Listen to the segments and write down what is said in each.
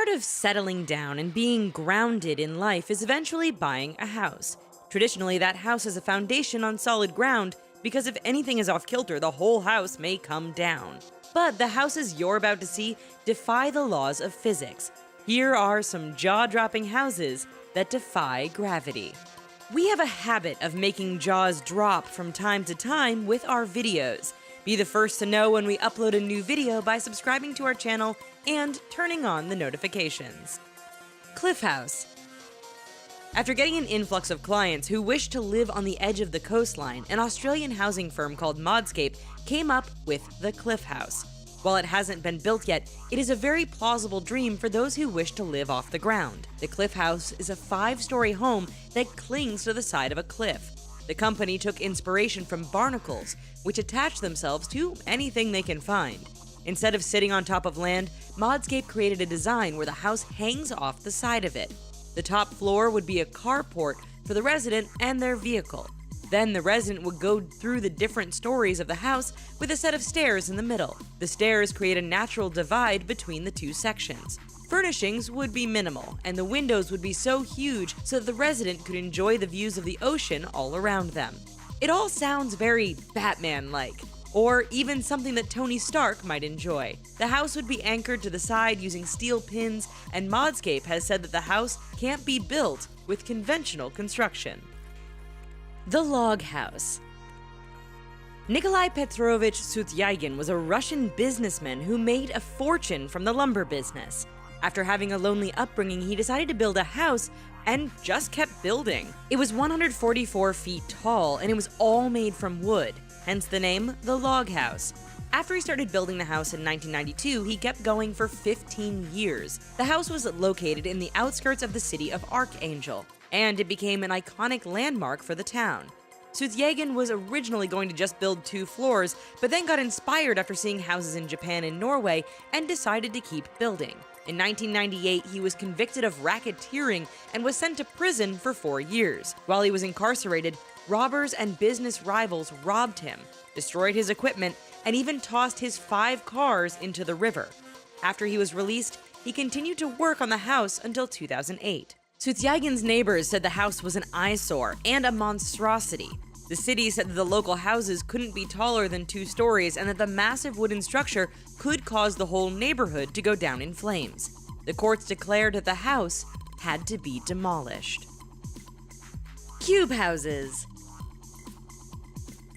part of settling down and being grounded in life is eventually buying a house. Traditionally, that house has a foundation on solid ground because if anything is off kilter, the whole house may come down. But the houses you're about to see defy the laws of physics. Here are some jaw-dropping houses that defy gravity. We have a habit of making jaws drop from time to time with our videos. Be the first to know when we upload a new video by subscribing to our channel and turning on the notifications. Cliff House. After getting an influx of clients who wished to live on the edge of the coastline, an Australian housing firm called Modscape came up with the Cliff House. While it hasn't been built yet, it is a very plausible dream for those who wish to live off the ground. The Cliff House is a 5-story home that clings to the side of a cliff. The company took inspiration from barnacles, which attach themselves to anything they can find. Instead of sitting on top of land, Modscape created a design where the house hangs off the side of it. The top floor would be a carport for the resident and their vehicle. Then the resident would go through the different stories of the house with a set of stairs in the middle. The stairs create a natural divide between the two sections. Furnishings would be minimal, and the windows would be so huge so that the resident could enjoy the views of the ocean all around them. It all sounds very Batman-like, or even something that Tony Stark might enjoy. The house would be anchored to the side using steel pins, and Modscape has said that the house can't be built with conventional construction. The Log House. Nikolai Petrovich Sutyagin was a Russian businessman who made a fortune from the lumber business. After having a lonely upbringing, he decided to build a house and just kept building. It was 144 feet tall and it was all made from wood, hence the name The Log House. After he started building the house in 1992, he kept going for 15 years. The house was located in the outskirts of the city of Archangel, and it became an iconic landmark for the town. Sutyagin was originally going to just build 2 floors, but then got inspired after seeing houses in Japan and Norway and decided to keep building. In 1998, he was convicted of racketeering and was sent to prison for 4 years. While he was incarcerated, robbers and business rivals robbed him, destroyed his equipment, and even tossed his 5 cars into the river. After he was released, he continued to work on the house until 2008. Sutyagin's neighbors said the house was an eyesore and a monstrosity. The city said that the local houses couldn't be taller than 2 stories and that the massive wooden structure could cause the whole neighborhood to go down in flames. The courts declared that the house had to be demolished. Cube houses.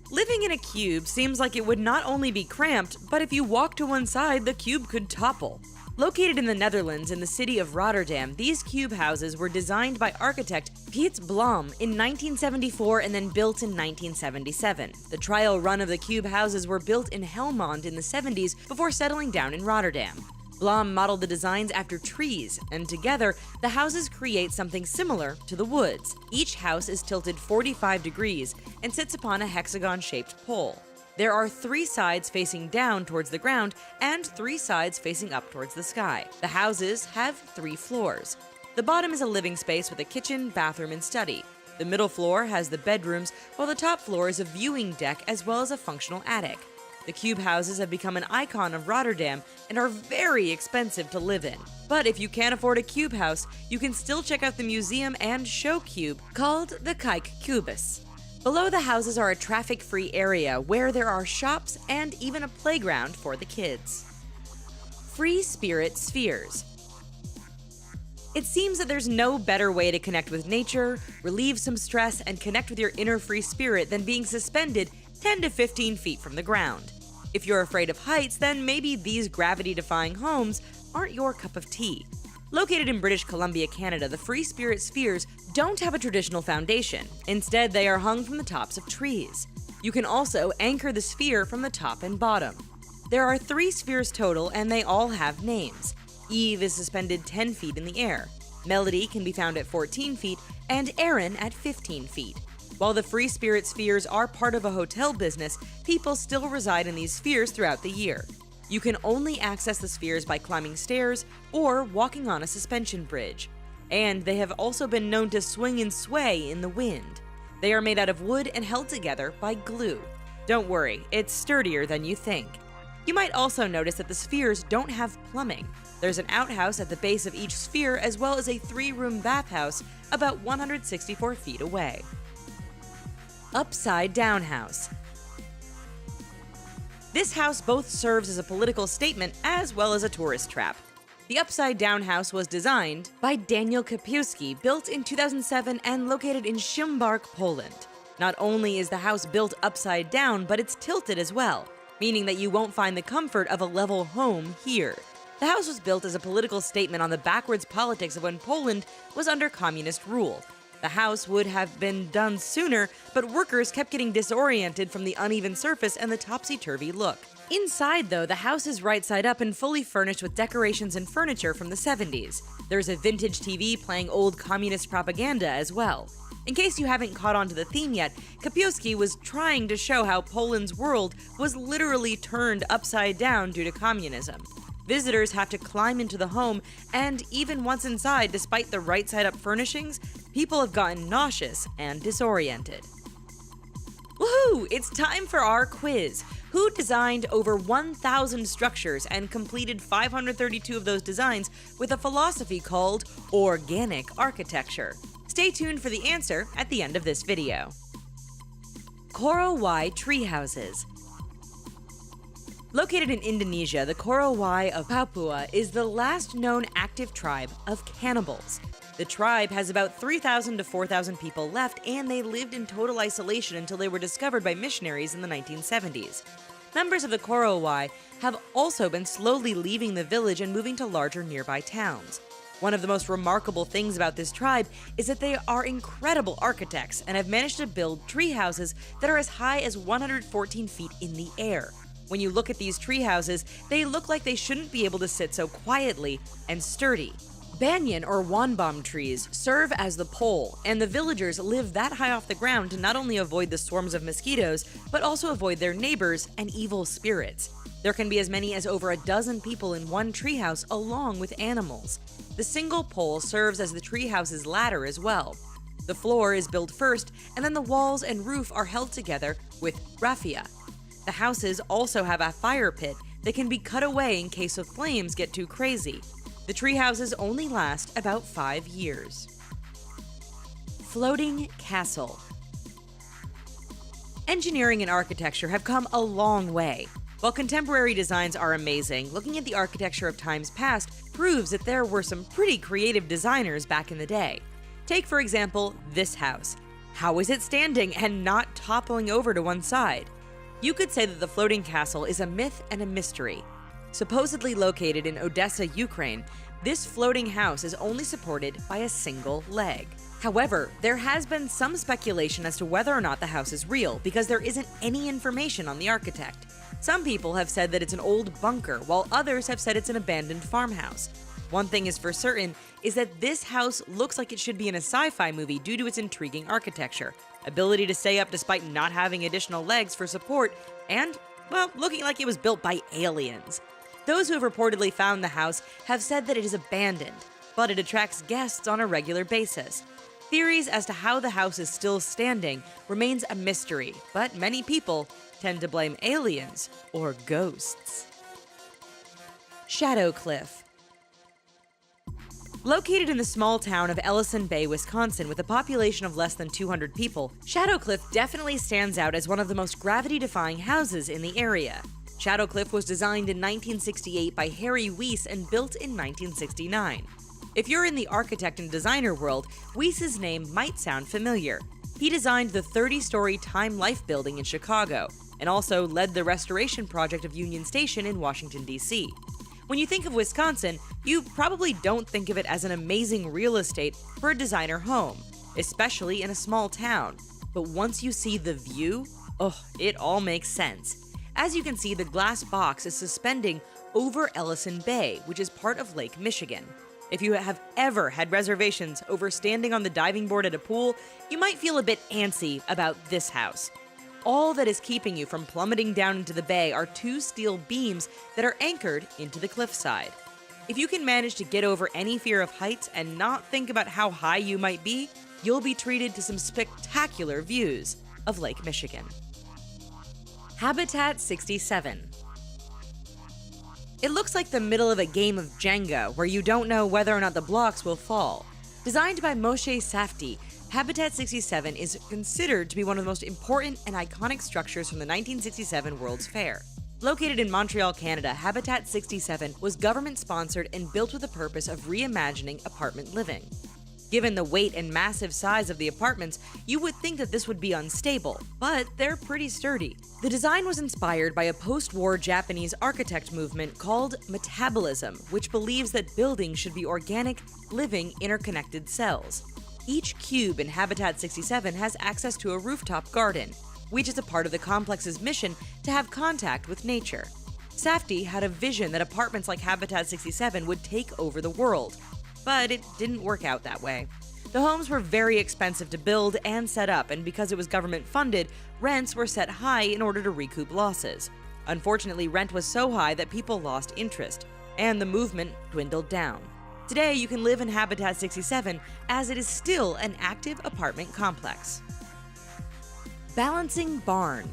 Living in a cube seems like it would not only be cramped, but if you walk to one side, the cube could topple. Located in the Netherlands in the city of Rotterdam, these cube houses were designed by architect Piet Blom in 1974 and then built in 1977. The trial run of the cube houses were built in Helmond in the 70s before settling down in Rotterdam. Blom modeled the designs after trees, and together, the houses create something similar to the woods. Each house is tilted 45 degrees and sits upon a hexagon-shaped pole. There are 3 sides facing down towards the ground and 3 sides facing up towards the sky. The houses have 3 floors. The bottom is a living space with a kitchen, bathroom, and study. The middle floor has the bedrooms, while the top floor is a viewing deck as well as a functional attic. The cube houses have become an icon of Rotterdam and are very expensive to live in. But if you can't afford a cube house, you can still check out the museum and show cube called the Kijk Kubus. Below the houses are a traffic-free area where there are shops and even a playground for the kids. Free Spirit Spheres. It seems that there's no better way to connect with nature, relieve some stress, and connect with your inner free spirit than being suspended 10 to 15 feet from the ground. If you're afraid of heights, then maybe these gravity-defying homes aren't your cup of tea. Located in British Columbia, Canada, the Free Spirit Spheres don't have a traditional foundation. Instead, they are hung from the tops of trees. You can also anchor the sphere from the top and bottom. There are 3 spheres total, and they all have names. Eve is suspended 10 feet in the air. Melody can be found at 14 feet, and Aaron at 15 feet. While the Free Spirit Spheres are part of a hotel business, people still reside in these spheres throughout the year. You can only access the spheres by climbing stairs or walking on a suspension bridge. And they have also been known to swing and sway in the wind. They are made out of wood and held together by glue. Don't worry, it's sturdier than you think. You might also notice that the spheres don't have plumbing. There's an outhouse at the base of each sphere, as well as a 3-room bathhouse about 164 feet away. Upside Down House. This house both serves as a political statement as well as a tourist trap. The Upside Down House was designed by Daniel Kapiewski, built in 2007 and located in Szymbark, Poland. Not only is the house built upside down, but it's tilted as well, meaning that you won't find the comfort of a level home here. The house was built as a political statement on the backwards politics of when Poland was under communist rule. The house would have been done sooner, but workers kept getting disoriented from the uneven surface and the topsy-turvy look. Inside, though, the house is right side up and fully furnished with decorations and furniture from the 70s. There's a vintage TV playing old communist propaganda as well. In case you haven't caught on to the theme yet, Kapiewski was trying to show how Poland's world was literally turned upside down due to communism. Visitors have to climb into the home, and even once inside, despite the right-side-up furnishings, people have gotten nauseous and disoriented. Woohoo! It's time for our quiz. Who designed over 1,000 structures and completed 532 of those designs with a philosophy called organic architecture? Stay tuned for the answer at the end of this video. Korowai tree houses. Located in Indonesia, the Korowai of Papua is the last known active tribe of cannibals. The tribe has about 3,000 to 4,000 people left, and they lived in total isolation until they were discovered by missionaries in the 1970s. Members of the Korowai have also been slowly leaving the village and moving to larger nearby towns. One of the most remarkable things about this tribe is that they are incredible architects and have managed to build tree houses that are as high as 114 feet in the air. When you look at these tree houses, they look like they shouldn't be able to sit so quietly and sturdy. Banyan or wanbam trees serve as the pole, and the villagers live that high off the ground to not only avoid the swarms of mosquitoes, but also avoid their neighbors and evil spirits. There can be as many as over a dozen people in one treehouse along with animals. The single pole serves as the treehouse's ladder as well. The floor is built first, and then the walls and roof are held together with raffia. The houses also have a fire pit that can be cut away in case the flames get too crazy. The tree houses only last about 5 years. Floating castle. Engineering and architecture have come a long way. While contemporary designs are amazing, looking at the architecture of times past proves that there were some pretty creative designers back in the day. Take, for example, this house. How is it standing and not toppling over to one side? You could say that the floating castle is a myth and a mystery. Supposedly located in Odessa, Ukraine, this floating house is only supported by a single leg. However, there has been some speculation as to whether or not the house is real because there isn't any information on the architect. Some people have said that it's an old bunker, while others have said it's an abandoned farmhouse. One thing is for certain is that this house looks like it should be in a sci-fi movie due to its intriguing architecture, ability to stay up despite not having additional legs for support, and, well, looking like it was built by aliens. Those who have reportedly found the house have said that it is abandoned, but it attracts guests on a regular basis. Theories as to how the house is still standing remains a mystery, but many people tend to blame aliens or ghosts. Shadow Cliff. Located in the small town of Ellison Bay, Wisconsin, with a population of less than 200 people, Shadow Cliff definitely stands out as one of the most gravity-defying houses in the area. Shadow Cliff was designed in 1968 by Harry Weiss and built in 1969. If you're in the architect and designer world, Weiss's name might sound familiar. He designed the 30-story Time Life building in Chicago, and also led the restoration project of Union Station in Washington, D.C. When you think of Wisconsin, you probably don't think of it as an amazing real estate for a designer home, especially in a small town. But once you see the view, it all makes sense. As you can see, the glass box is suspending over Ellison Bay, which is part of Lake Michigan. If you have ever had reservations over standing on the diving board at a pool, you might feel a bit antsy about this house. All that is keeping you from plummeting down into the bay are 2 steel beams that are anchored into the cliffside. If you can manage to get over any fear of heights and not think about how high you might be, you'll be treated to some spectacular views of Lake Michigan. Habitat 67. It looks like the middle of a game of Jenga, where you don't know whether or not the blocks will fall. Designed by Moshe Safdie, Habitat 67 is considered to be one of the most important and iconic structures from the 1967 World's Fair. Located in Montreal, Canada, Habitat 67 was government-sponsored and built with the purpose of reimagining apartment living. Given the weight and massive size of the apartments, you would think that this would be unstable, but they're pretty sturdy. The design was inspired by a post-war Japanese architect movement called metabolism, which believes that buildings should be organic, living, interconnected cells. Each cube in Habitat 67 has access to a rooftop garden, which is a part of the complex's mission to have contact with nature. Safdie had a vision that apartments like Habitat 67 would take over the world, but it didn't work out that way. The homes were very expensive to build and set up, and because it was government-funded, rents were set high in order to recoup losses. Unfortunately, rent was so high that people lost interest, and the movement dwindled down. Today, you can live in Habitat 67 as it is still an active apartment complex. Balancing barn.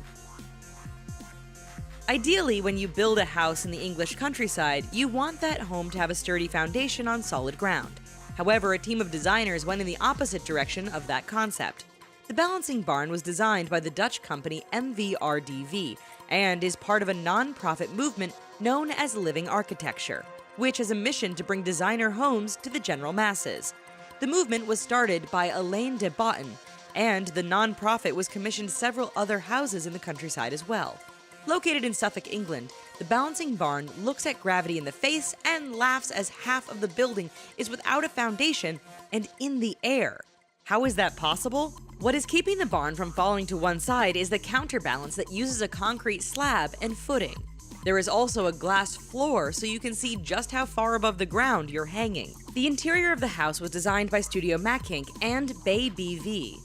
Ideally, when you build a house in the English countryside, you want that home to have a sturdy foundation on solid ground. However, a team of designers went in the opposite direction of that concept. The balancing barn was designed by the Dutch company MVRDV and is part of a non-profit movement known as Living Architecture, which has a mission to bring designer homes to the general masses. The movement was started by Alain de Botton, and the non-profit was commissioned several other houses in the countryside as well. Located in Suffolk, England, the balancing barn looks at gravity in the face and laughs as half of the building is without a foundation and in the air. How is that possible? What is keeping the barn from falling to one side is the counterbalance that uses a concrete slab and footing. There is also a glass floor so you can see just how far above the ground you're hanging. The interior of the house was designed by Studio Makink and Bay BV.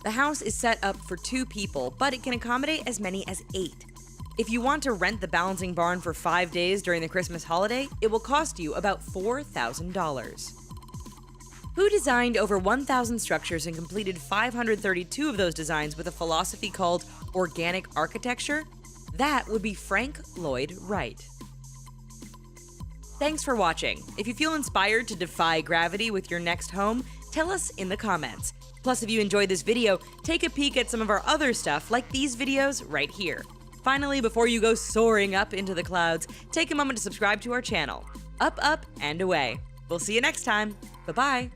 The house is set up for 2 people, but it can accommodate as many as 8. If you want to rent the balancing barn for 5 days during the Christmas holiday, it will cost you about $4,000. Who designed over 1,000 structures and completed 532 of those designs with a philosophy called organic architecture? That would be Frank Lloyd Wright. Thanks for watching. If you feel inspired to defy gravity with your next home, tell us in the comments. Plus, if you enjoyed this video, take a peek at some of our other stuff like these videos right here. Finally, before you go soaring up into the clouds, take a moment to subscribe to our channel. Up, up, and away. We'll see you next time. Bye-bye.